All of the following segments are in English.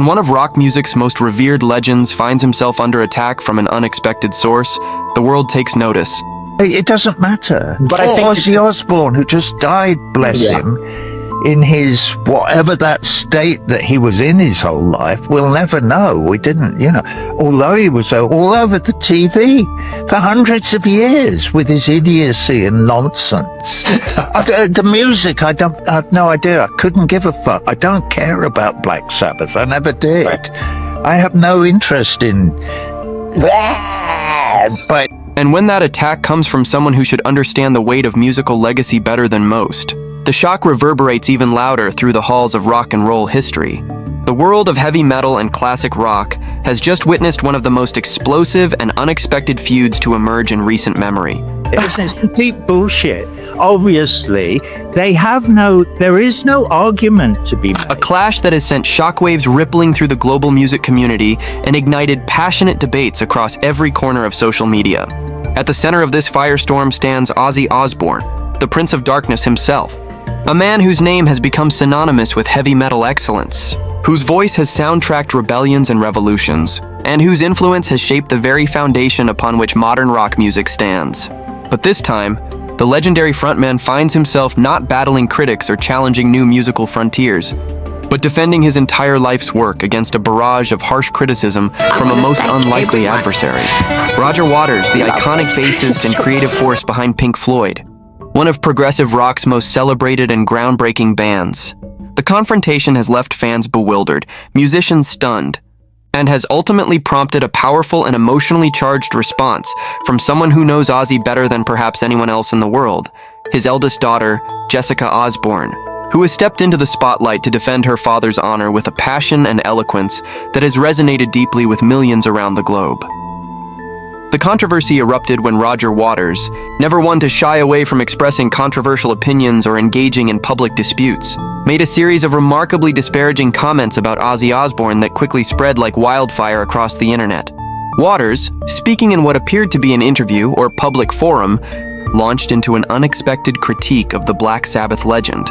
one of rock music's most revered legends finds himself under attack from an unexpected source, the world takes notice. It doesn't matter. But I think Ozzy Osbourne, who just died, bless him, in his whatever that state that he was in his whole life, we'll never know. We didn't, although he was all over the TV for hundreds of years with his idiocy and nonsense. The music, I have no idea. I couldn't give a fuck. I don't care about Black Sabbath. I never did. Right. I have no interest in... But And when that attack comes from someone who should understand the weight of musical legacy better than most, the shock reverberates even louder through the halls of rock and roll history. The world of heavy metal and classic rock has just witnessed one of the most explosive and unexpected feuds to emerge in recent memory. It's complete bullshit. Obviously, there is no argument to be made. A clash that has sent shockwaves rippling through the global music community and ignited passionate debates across every corner of social media. At the center of this firestorm stands Ozzy Osbourne, the Prince of Darkness himself. A man whose name has become synonymous with heavy metal excellence, whose voice has soundtracked rebellions and revolutions, and whose influence has shaped the very foundation upon which modern rock music stands. But this time, the legendary frontman finds himself not battling critics or challenging new musical frontiers, but defending his entire life's work against a barrage of harsh criticism from a most unlikely adversary. Roger Waters, the iconic bassist and creative force behind Pink Floyd, one of progressive rock's most celebrated and groundbreaking bands. The confrontation has left fans bewildered, musicians stunned, and has ultimately prompted a powerful and emotionally charged response from someone who knows Ozzy better than perhaps anyone else in the world, his eldest daughter, Jessica Osbourne, who has stepped into the spotlight to defend her father's honor with a passion and eloquence that has resonated deeply with millions around the globe. The controversy erupted when Roger Waters, never one to shy away from expressing controversial opinions or engaging in public disputes, made a series of remarkably disparaging comments about Ozzy Osbourne that quickly spread like wildfire across the internet. Waters, speaking in what appeared to be an interview or public forum, launched into an unexpected critique of the Black Sabbath legend,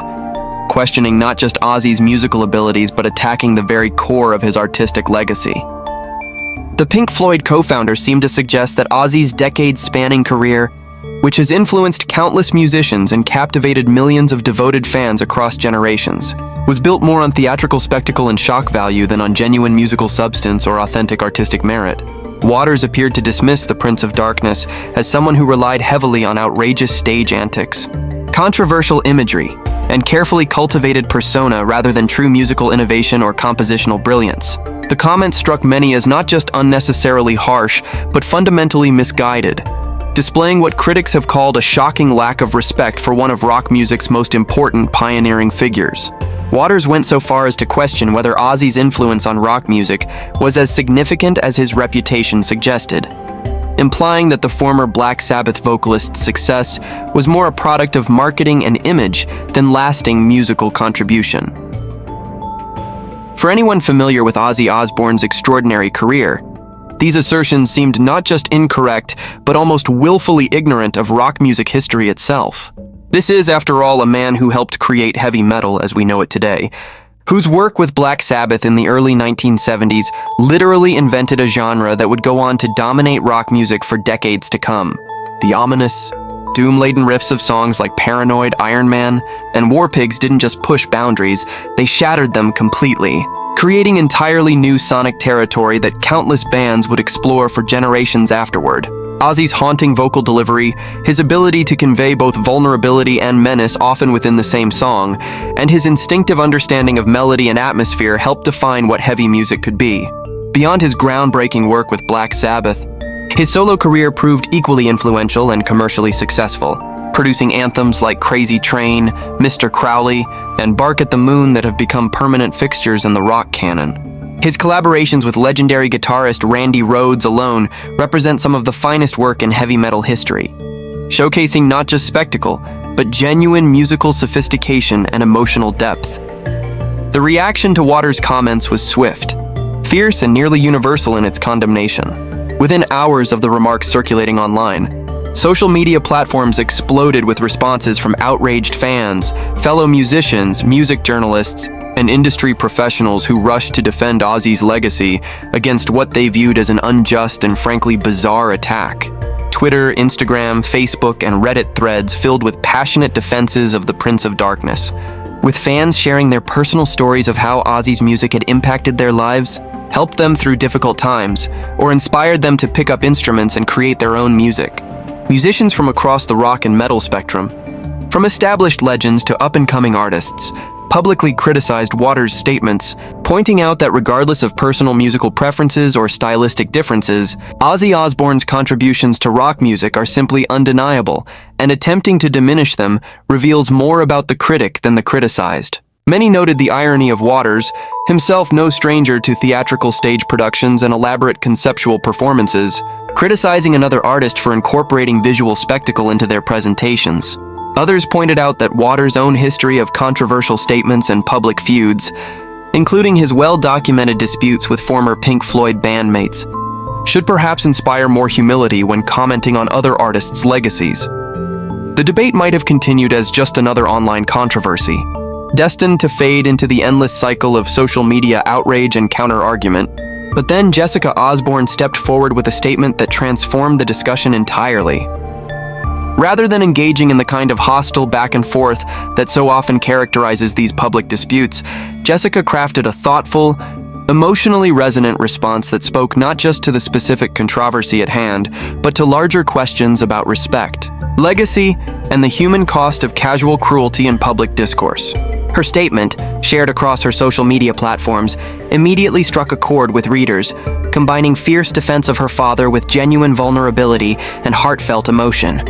questioning not just Ozzy's musical abilities but attacking the very core of his artistic legacy. The Pink Floyd co-founder seemed to suggest that Ozzy's decades-spanning career, which has influenced countless musicians and captivated millions of devoted fans across generations, was built more on theatrical spectacle and shock value than on genuine musical substance or authentic artistic merit. Waters appeared to dismiss the Prince of Darkness as someone who relied heavily on outrageous stage antics, controversial imagery, and carefully cultivated persona rather than true musical innovation or compositional brilliance. The comment struck many as not just unnecessarily harsh, but fundamentally misguided, displaying what critics have called a shocking lack of respect for one of rock music's most important pioneering figures. Waters went so far as to question whether Ozzy's influence on rock music was as significant as his reputation suggested, implying that the former Black Sabbath vocalist's success was more a product of marketing and image than lasting musical contribution. For anyone familiar with Ozzy Osbourne's extraordinary career, these assertions seemed not just incorrect, but almost willfully ignorant of rock music history itself. This is, after all, a man who helped create heavy metal as we know it today, whose work with Black Sabbath in the early 1970s literally invented a genre that would go on to dominate rock music for decades to come. The ominous, doom-laden riffs of songs like Paranoid, Iron Man, and War Pigs didn't just push boundaries, they shattered them completely, creating entirely new sonic territory that countless bands would explore for generations afterward. Ozzy's haunting vocal delivery, his ability to convey both vulnerability and menace often within the same song, and his instinctive understanding of melody and atmosphere helped define what heavy music could be. Beyond his groundbreaking work with Black Sabbath, his solo career proved equally influential and commercially successful, producing anthems like Crazy Train, Mr. Crowley, and Bark at the Moon that have become permanent fixtures in the rock canon. His collaborations with legendary guitarist Randy Rhoads alone represent some of the finest work in heavy metal history, showcasing not just spectacle, but genuine musical sophistication and emotional depth. The reaction to Waters' comments was swift, fierce, and nearly universal in its condemnation. Within hours of the remarks circulating online, social media platforms exploded with responses from outraged fans, fellow musicians, music journalists, and industry professionals who rushed to defend Ozzy's legacy against what they viewed as an unjust and frankly bizarre attack. Twitter, Instagram, Facebook, and Reddit threads filled with passionate defenses of the Prince of Darkness, with fans sharing their personal stories of how Ozzy's music had impacted their lives, helped them through difficult times, or inspired them to pick up instruments and create their own music. Musicians from across the rock and metal spectrum, from established legends to up-and-coming artists, publicly criticized Waters' statements, pointing out that regardless of personal musical preferences or stylistic differences, Ozzy Osbourne's contributions to rock music are simply undeniable, and attempting to diminish them reveals more about the critic than the criticized. Many noted the irony of Waters, himself no stranger to theatrical stage productions and elaborate conceptual performances, criticizing another artist for incorporating visual spectacle into their presentations. Others pointed out that Waters' own history of controversial statements and public feuds, including his well-documented disputes with former Pink Floyd bandmates, should perhaps inspire more humility when commenting on other artists' legacies. The debate might have continued as just another online controversy, destined to fade into the endless cycle of social media outrage and counter-argument. But then Jessica Osbourne stepped forward with a statement that transformed the discussion entirely. Rather than engaging in the kind of hostile back and forth that so often characterizes these public disputes, Jessica crafted a thoughtful, emotionally resonant response that spoke not just to the specific controversy at hand, but to larger questions about respect, legacy, and the human cost of casual cruelty in public discourse. Her statement, shared across her social media platforms, immediately struck a chord with readers, combining fierce defense of her father with genuine vulnerability and heartfelt emotion.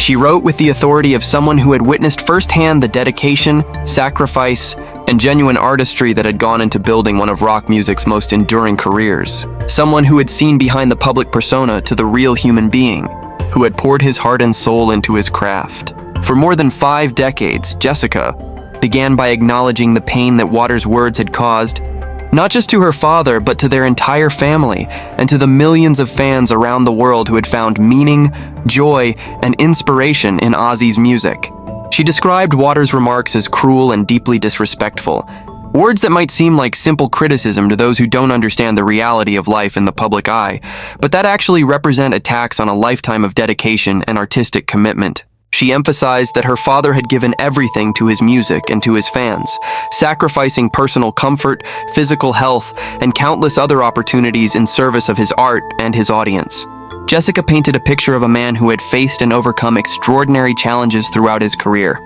She wrote with the authority of someone who had witnessed firsthand the dedication, sacrifice, and genuine artistry that had gone into building one of rock music's most enduring careers. Someone who had seen behind the public persona to the real human being, who had poured his heart and soul into his craft. For more than 5 decades, Jessica began by acknowledging the pain that Waters' words had caused, not just to her father, but to their entire family, and to the millions of fans around the world who had found meaning, joy, and inspiration in Ozzy's music. She described Waters' remarks as cruel and deeply disrespectful, words that might seem like simple criticism to those who don't understand the reality of life in the public eye, but that actually represent attacks on a lifetime of dedication and artistic commitment. She emphasized that her father had given everything to his music and to his fans, sacrificing personal comfort, physical health, and countless other opportunities in service of his art and his audience. Jessica painted a picture of a man who had faced and overcome extraordinary challenges throughout his career.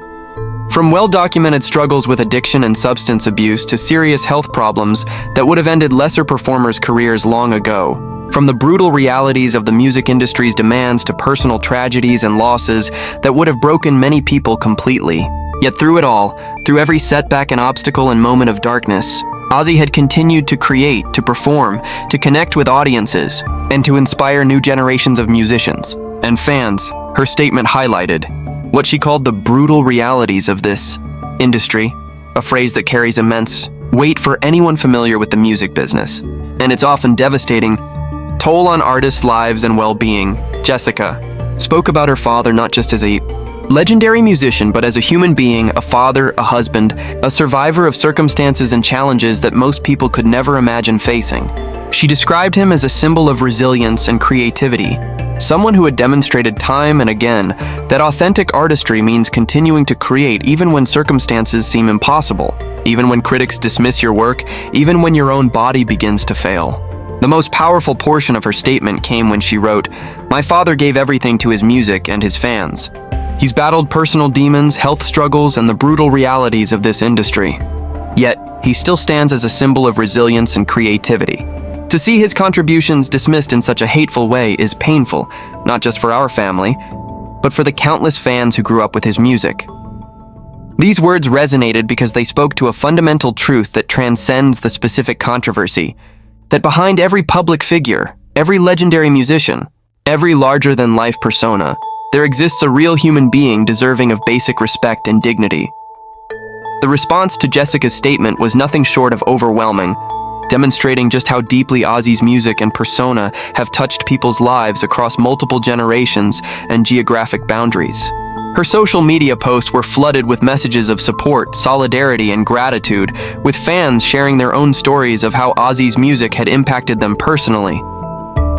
From well-documented struggles with addiction and substance abuse to serious health problems that would have ended lesser performers' careers long ago. From the brutal realities of the music industry's demands to personal tragedies and losses that would have broken many people completely. Yet through it all, through every setback and obstacle and moment of darkness, Ozzy had continued to create, to perform, to connect with audiences, and to inspire new generations of musicians and fans. Her statement highlighted what she called the brutal realities of this industry, a phrase that carries immense weight for anyone familiar with the music business, and its often devastating toll on artists' lives and well-being. Jessica spoke about her father not just as a legendary musician, but as a human being, a father, a husband, a survivor of circumstances and challenges that most people could never imagine facing. She described him as a symbol of resilience and creativity, someone who had demonstrated time and again that authentic artistry means continuing to create even when circumstances seem impossible, even when critics dismiss your work, even when your own body begins to fail. The most powerful portion of her statement came when she wrote, "My father gave everything to his music and his fans. He's battled personal demons, health struggles, and the brutal realities of this industry. Yet, he still stands as a symbol of resilience and creativity. To see his contributions dismissed in such a hateful way is painful, not just for our family, but for the countless fans who grew up with his music." These words resonated because they spoke to a fundamental truth that transcends the specific controversy, that behind every public figure, every legendary musician, every larger-than-life persona, there exists a real human being deserving of basic respect and dignity. The response to Jessica's statement was nothing short of overwhelming, demonstrating just how deeply Ozzy's music and persona have touched people's lives across multiple generations and geographic boundaries. Her social media posts were flooded with messages of support, solidarity, and gratitude, with fans sharing their own stories of how Ozzy's music had impacted them personally.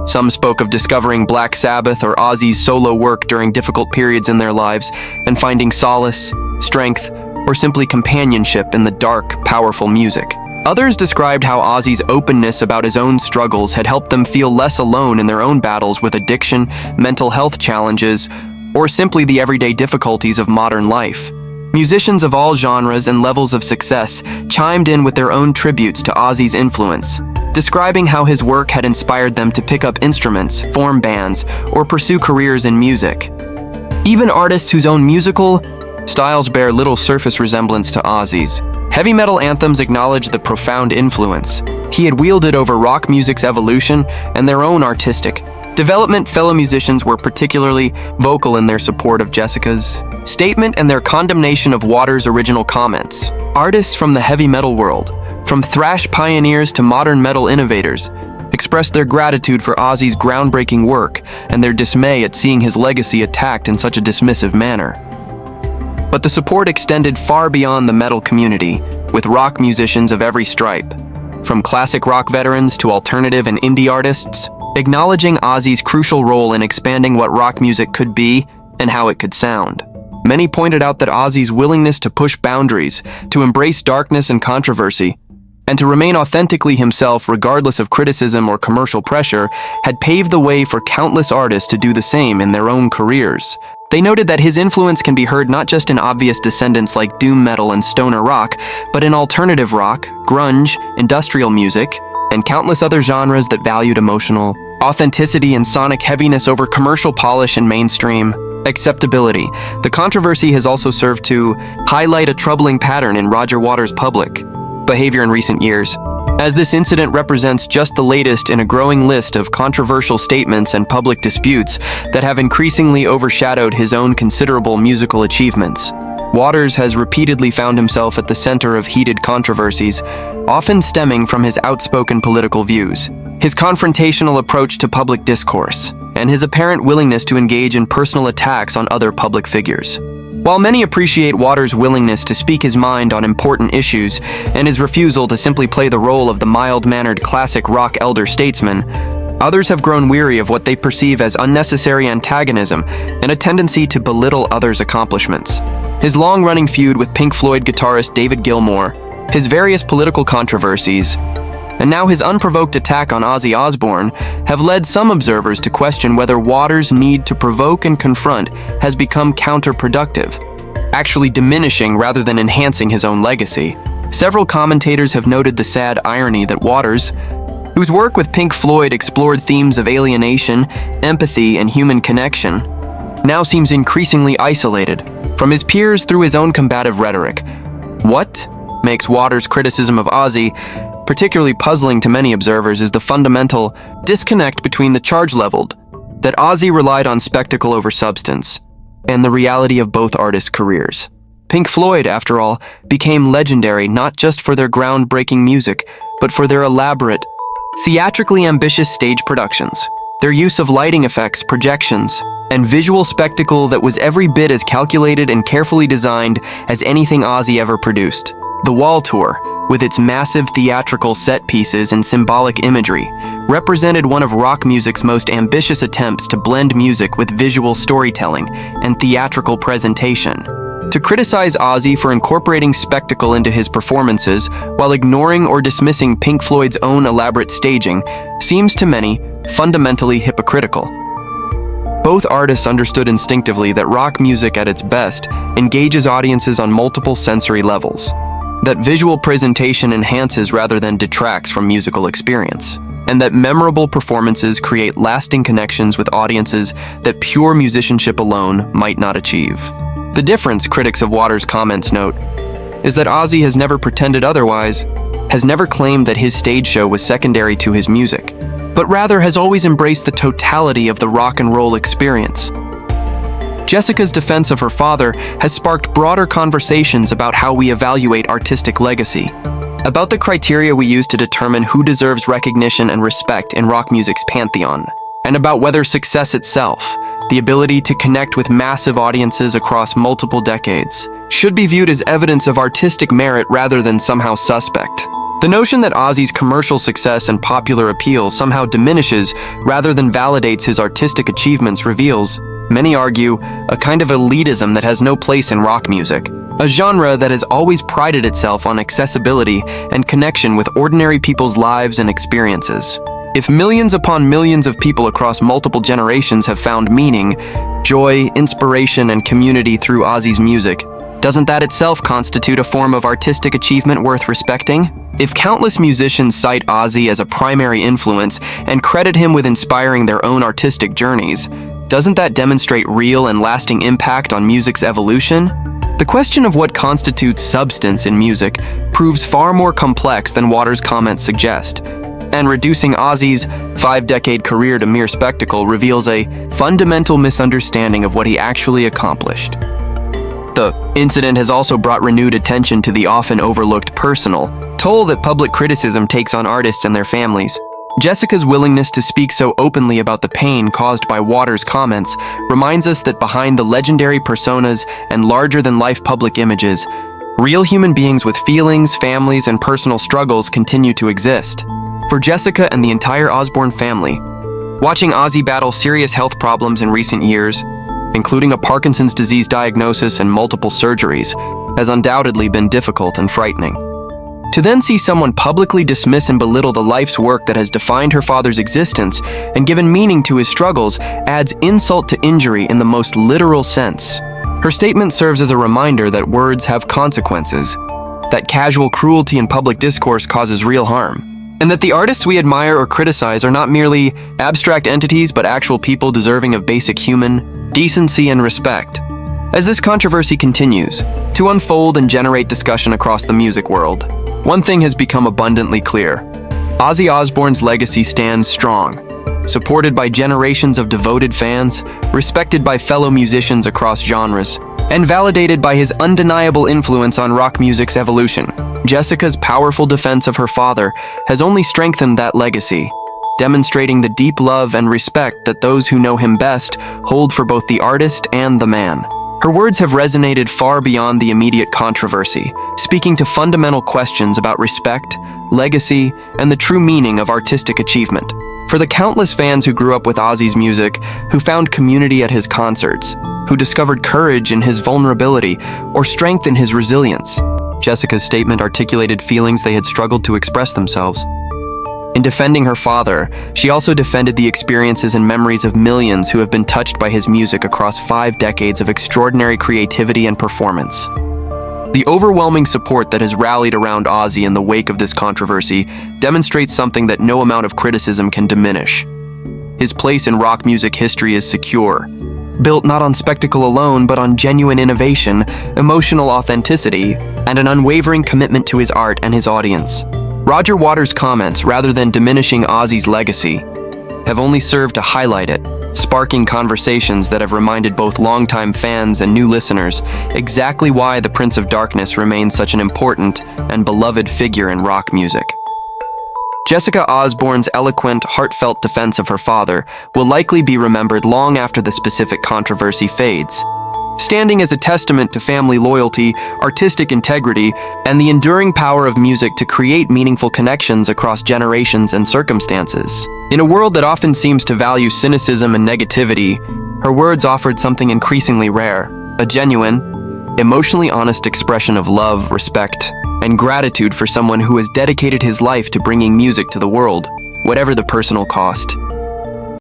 Some spoke of discovering Black Sabbath or Ozzy's solo work during difficult periods in their lives and finding solace, strength, or simply companionship in the dark, powerful music. Others described how Ozzy's openness about his own struggles had helped them feel less alone in their own battles with addiction, mental health challenges, or simply the everyday difficulties of modern life. Musicians of all genres and levels of success chimed in with their own tributes to Ozzy's influence, describing how his work had inspired them to pick up instruments, form bands, or pursue careers in music. Even artists whose own musical styles bear little surface resemblance to Ozzy's. Heavy metal anthems acknowledge the profound influence he had wielded over rock music's evolution and their own artistic development. Fellow musicians were particularly vocal in their support of Jessica's statement and their condemnation of Waters' original comments. Artists from the heavy metal world, from thrash pioneers to modern metal innovators, expressed their gratitude for Ozzy's groundbreaking work and their dismay at seeing his legacy attacked in such a dismissive manner. But the support extended far beyond the metal community, with rock musicians of every stripe, from classic rock veterans to alternative and indie artists, acknowledging Ozzy's crucial role in expanding what rock music could be and how it could sound. Many pointed out that Ozzy's willingness to push boundaries, to embrace darkness and controversy, and to remain authentically himself regardless of criticism or commercial pressure had paved the way for countless artists to do the same in their own careers. They noted that his influence can be heard not just in obvious descendants like doom metal and stoner rock, but in alternative rock, grunge, industrial music, and countless other genres that valued emotional authenticity and sonic heaviness over commercial polish and mainstream acceptability. The controversy has also served to highlight a troubling pattern in Roger Waters' public behavior in recent years, as this incident represents just the latest in a growing list of controversial statements and public disputes that have increasingly overshadowed his own considerable musical achievements. Waters has repeatedly found himself at the center of heated controversies, often stemming from his outspoken political views, his confrontational approach to public discourse, and his apparent willingness to engage in personal attacks on other public figures. While many appreciate Waters' willingness to speak his mind on important issues and his refusal to simply play the role of the mild-mannered classic rock elder statesman, others have grown weary of what they perceive as unnecessary antagonism and a tendency to belittle others' accomplishments. His long-running feud with Pink Floyd guitarist David Gilmour, his various political controversies, and now his unprovoked attack on Ozzy Osbourne have led some observers to question whether Waters' need to provoke and confront has become counterproductive, actually diminishing rather than enhancing his own legacy. Several commentators have noted the sad irony that Waters, whose work with Pink Floyd explored themes of alienation, empathy, and human connection, now seems increasingly isolated from his peers through his own combative rhetoric. What makes Waters' criticism of Ozzy particularly puzzling to many observers is the fundamental disconnect between the charge leveled that Ozzy relied on spectacle over substance and the reality of both artists' careers. Pink Floyd, after all, became legendary not just for their groundbreaking music, but for their elaborate, theatrically ambitious stage productions, their use of lighting effects, projections, and visual spectacle that was every bit as calculated and carefully designed as anything Ozzy ever produced. The Wall Tour, with its massive theatrical set pieces and symbolic imagery, represented one of rock music's most ambitious attempts to blend music with visual storytelling and theatrical presentation. To criticize Ozzy for incorporating spectacle into his performances while ignoring or dismissing Pink Floyd's own elaborate staging seems to many fundamentally hypocritical. Both artists understood instinctively that rock music at its best engages audiences on multiple sensory levels, that visual presentation enhances rather than detracts from musical experience, and that memorable performances create lasting connections with audiences that pure musicianship alone might not achieve. The difference, critics of Waters' comments note, is that Ozzy has never pretended otherwise, has never claimed that his stage show was secondary to his music, but rather has always embraced the totality of the rock and roll experience. Jessica's defense of her father has sparked broader conversations about how we evaluate artistic legacy, about the criteria we use to determine who deserves recognition and respect in rock music's pantheon, and about whether success itself, the ability to connect with massive audiences across multiple decades, should be viewed as evidence of artistic merit rather than somehow suspect. The notion that Ozzy's commercial success and popular appeal somehow diminishes rather than validates his artistic achievements reveals, many argue, a kind of elitism that has no place in rock music, a genre that has always prided itself on accessibility and connection with ordinary people's lives and experiences. If millions upon millions of people across multiple generations have found meaning, joy, inspiration, and community through Ozzy's music, doesn't that itself constitute a form of artistic achievement worth respecting? If countless musicians cite Ozzy as a primary influence and credit him with inspiring their own artistic journeys, doesn't that demonstrate real and lasting impact on music's evolution? The question of what constitutes substance in music proves far more complex than Waters' comments suggest, and reducing Ozzy's 5-decade career to mere spectacle reveals a fundamental misunderstanding of what he actually accomplished. The incident has also brought renewed attention to the often overlooked personal toll that public criticism takes on artists and their families. Jessica's willingness to speak so openly about the pain caused by Waters' comments reminds us that behind the legendary personas and larger-than-life public images, real human beings with feelings, families, and personal struggles continue to exist. For Jessica and the entire Osbourne family, watching Ozzy battle serious health problems in recent years, including a Parkinson's disease diagnosis and multiple surgeries, has undoubtedly been difficult and frightening. To then see someone publicly dismiss and belittle the life's work that has defined her father's existence and given meaning to his struggles adds insult to injury in the most literal sense. Her statement serves as a reminder that words have consequences, that casual cruelty in public discourse causes real harm, and that the artists we admire or criticize are not merely abstract entities but actual people deserving of basic human decency and respect. As this controversy continues to unfold and generate discussion across the music world, one thing has become abundantly clear. Ozzy Osbourne's legacy stands strong, supported by generations of devoted fans, respected by fellow musicians across genres, and validated by his undeniable influence on rock music's evolution. Jessica's powerful defense of her father has only strengthened that legacy, demonstrating the deep love and respect that those who know him best hold for both the artist and the man. Her words have resonated far beyond the immediate controversy, speaking to fundamental questions about respect, legacy, and the true meaning of artistic achievement. For the countless fans who grew up with Ozzy's music, who found community at his concerts, who discovered courage in his vulnerability or strength in his resilience, Jessica's statement articulated feelings they had struggled to express themselves. In defending her father, she also defended the experiences and memories of millions who have been touched by his music across 5 decades of extraordinary creativity and performance. The overwhelming support that has rallied around Ozzy in the wake of this controversy demonstrates something that no amount of criticism can diminish. His place in rock music history is secure, built not on spectacle alone but on genuine innovation, emotional authenticity, and an unwavering commitment to his art and his audience. Roger Waters' comments, rather than diminishing Ozzy's legacy, have only served to highlight it, sparking conversations that have reminded both longtime fans and new listeners exactly why the Prince of Darkness remains such an important and beloved figure in rock music. Jessica Osbourne's eloquent, heartfelt defense of her father will likely be remembered long after the specific controversy fades, standing as a testament to family loyalty, artistic integrity, and the enduring power of music to create meaningful connections across generations and circumstances. In a world that often seems to value cynicism and negativity, her words offered something increasingly rare, a genuine, emotionally honest expression of love, respect, and gratitude for someone who has dedicated his life to bringing music to the world, whatever the personal cost.